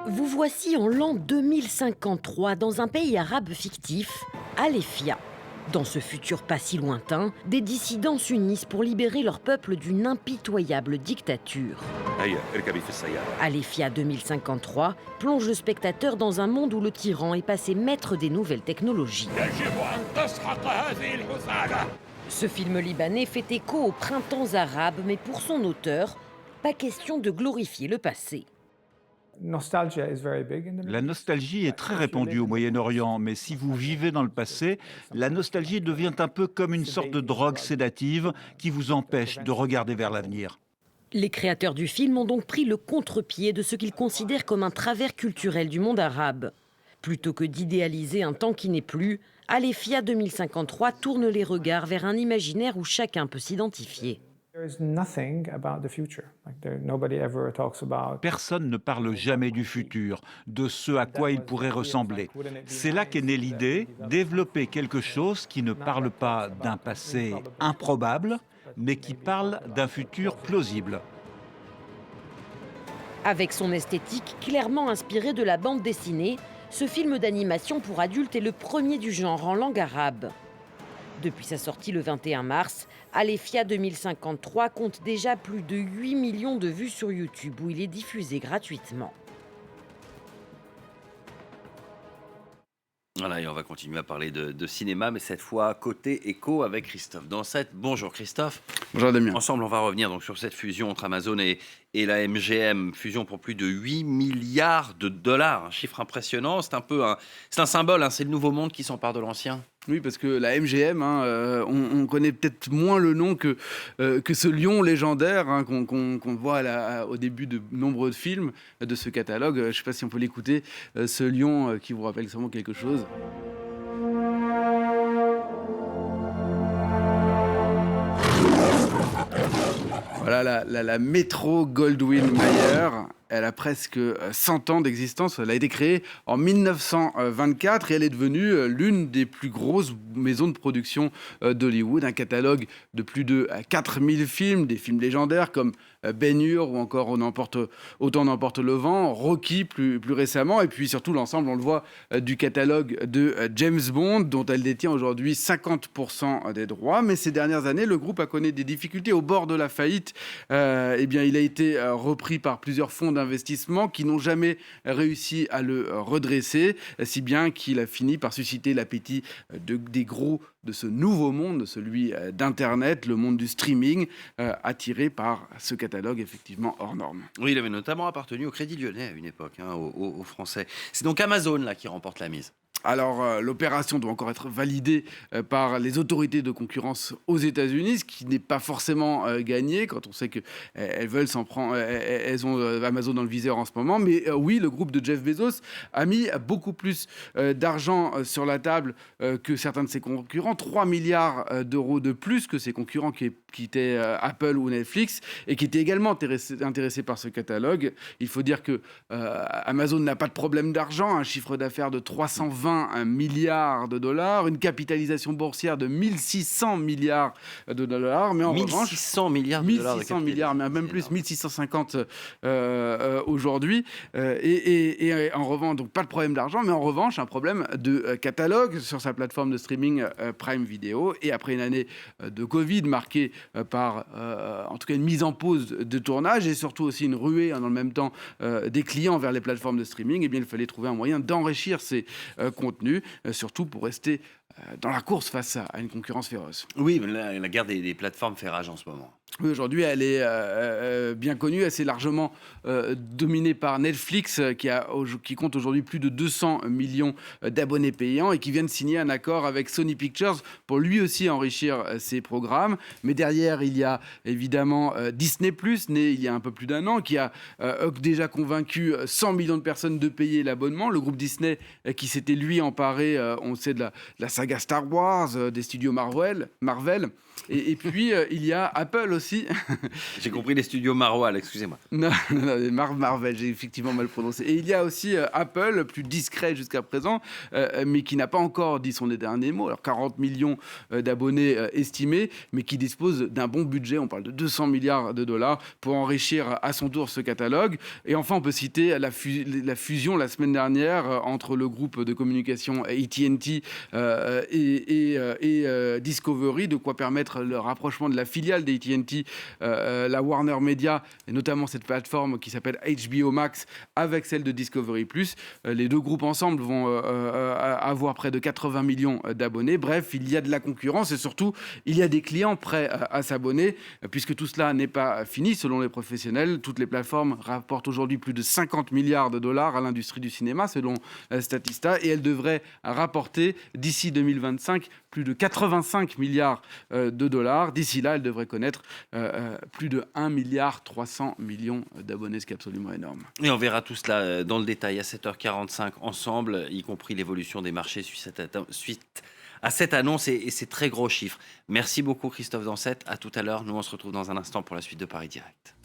Vous voici en l'an 2053 dans un pays arabe fictif, Alefia. Dans ce futur pas si lointain, des dissidents s'unissent pour libérer leur peuple d'une impitoyable dictature. هيا اركبي في السيارة. Alefia 2053 plonge le spectateur dans un monde où le tyran est passé maître des nouvelles technologies. يجب أن تسحق هذه الحثالة. Ce film libanais fait écho aux printemps arabes, mais pour son auteur, pas question de glorifier le passé. La nostalgie est très répandue au Moyen-Orient, mais si vous vivez dans le passé, la nostalgie devient un peu comme une sorte de drogue sédative qui vous empêche de regarder vers l'avenir. Les créateurs du film ont donc pris le contre-pied de ce qu'ils considèrent comme un travers culturel du monde arabe. Plutôt que d'idéaliser un temps qui n'est plus, Alefia 2053 tourne les regards vers un imaginaire où chacun peut s'identifier. Personne ne parle jamais du futur, de ce à quoi il pourrait ressembler. C'est là qu'est née l'idée, développer quelque chose qui ne parle pas d'un passé improbable, mais qui parle d'un futur plausible. Avec son esthétique clairement inspirée de la bande dessinée, ce film d'animation pour adultes est le premier du genre en langue arabe. Depuis sa sortie le 21 mars, Alefia 2053 compte déjà plus de 8 millions de vues sur YouTube où il est diffusé gratuitement. Voilà, et on va continuer à parler de cinéma, mais cette fois côté éco avec Christophe Dansette. Bonjour Christophe. Bonjour Damien. Ensemble, on va revenir donc sur cette fusion entre Amazon et la MGM, fusion pour plus de 8 milliards de dollars, un chiffre impressionnant. C'est un symbole, hein, c'est le nouveau monde qui s'empare de l'ancien. Oui, parce que la MGM, on connaît peut-être moins le nom que ce lion légendaire qu'on voit au début de nombreux films de ce catalogue. Je ne sais pas si on peut l'écouter, ce lion qui vous rappelle sûrement quelque chose. Voilà la Metro Goldwyn Mayer. Elle a presque 100 ans d'existence. Elle a été créée en 1924 et elle est devenue l'une des plus grosses maisons de production d'Hollywood. Un catalogue de plus de 4000 films, des films légendaires comme Ben-Hur ou encore Autant n'emporte le vent, Rocky plus récemment, et puis surtout l'ensemble, on le voit, du catalogue de James Bond, dont elle détient aujourd'hui 50% des droits. Mais ces dernières années, le groupe a connu des difficultés au bord de la faillite. Eh bien, il a été repris par plusieurs fonds d'investissement qui n'ont jamais réussi à le redresser, si bien qu'il a fini par susciter l'appétit des gros de ce nouveau monde, celui d'Internet, le monde du streaming, attiré par ce catalogue effectivement hors norme. Oui, il avait notamment appartenu au Crédit Lyonnais à une époque, aux Français. C'est donc Amazon là qui remporte la mise. Alors, l'opération doit encore être validée par les autorités de concurrence aux États-Unis, ce qui n'est pas forcément gagné quand on sait qu'elles veulent s'en prendre. Elles ont Amazon dans le viseur en ce moment. Mais oui, le groupe de Jeff Bezos a mis beaucoup plus d'argent sur la table que certains de ses concurrents. 3 milliards d'euros de plus que ses concurrents qui étaient Apple ou Netflix et qui étaient également intéressés par ce catalogue. Il faut dire que Amazon n'a pas de problème d'argent, un chiffre d'affaires de 320 milliards de dollars, une capitalisation boursière de 1600 milliards de dollars, mais en 1600 milliards de dollars. 1600 milliards, mais même plus, 1650 aujourd'hui. Et en revanche, donc pas de problème d'argent, mais en revanche, un problème de catalogue sur sa plateforme de streaming Prime Video. Et après une année de Covid marquée par, en tout cas, une mise en pause de tournage et surtout aussi une ruée dans le même temps des clients vers les plateformes de streaming, eh bien, il fallait trouver un moyen d'enrichir ces contenu, surtout pour rester dans la course face à une concurrence féroce. Oui, la guerre des plateformes fait rage en ce moment. Oui, aujourd'hui, elle est bien connue, assez largement dominée par Netflix, qui compte aujourd'hui plus de 200 millions d'abonnés payants et qui vient de signer un accord avec Sony Pictures pour lui aussi enrichir ses programmes. Mais derrière, il y a évidemment Disney+, né il y a un peu plus d'un an, qui a déjà convaincu 100 millions de personnes de payer l'abonnement. Le groupe Disney, qui s'était lui emparé, on sait, de la saga Star Wars, des studios Marvel. Et puis, il y a Apple aussi. J'ai compris les studios Marwal, excusez-moi. Non, Marvel, j'ai effectivement mal prononcé. Et il y a aussi Apple, plus discret jusqu'à présent, mais qui n'a pas encore dit son dernier mot. Alors 40 millions d'abonnés estimés, mais qui dispose d'un bon budget. On parle de 200 milliards de dollars pour enrichir à son tour ce catalogue. Et enfin, on peut citer la fusion la semaine dernière entre le groupe de communication AT&T et Discovery, de quoi permettre le rapprochement de la filiale d'AT&T, la Warner Media, et notamment cette plateforme qui s'appelle HBO Max, avec celle de Discovery+. Les deux groupes ensemble vont avoir près de 80 millions d'abonnés. Bref, il y a de la concurrence et surtout, il y a des clients prêts à s'abonner, puisque tout cela n'est pas fini selon les professionnels. Toutes les plateformes rapportent aujourd'hui plus de 50 milliards de dollars à l'industrie du cinéma, selon Statista, et elles devraient rapporter d'ici 2025 plus de 85 milliards de dollars. D'ici là, elles devraient connaître plus de 1,3 milliard d'abonnés, ce qui est absolument énorme. Et on verra tout cela dans le détail à 7h45 ensemble, y compris l'évolution des marchés suite à cette annonce et ces très gros chiffres. Merci beaucoup Christophe Dansette, à tout à l'heure. Nous on se retrouve dans un instant pour la suite de Paris Direct.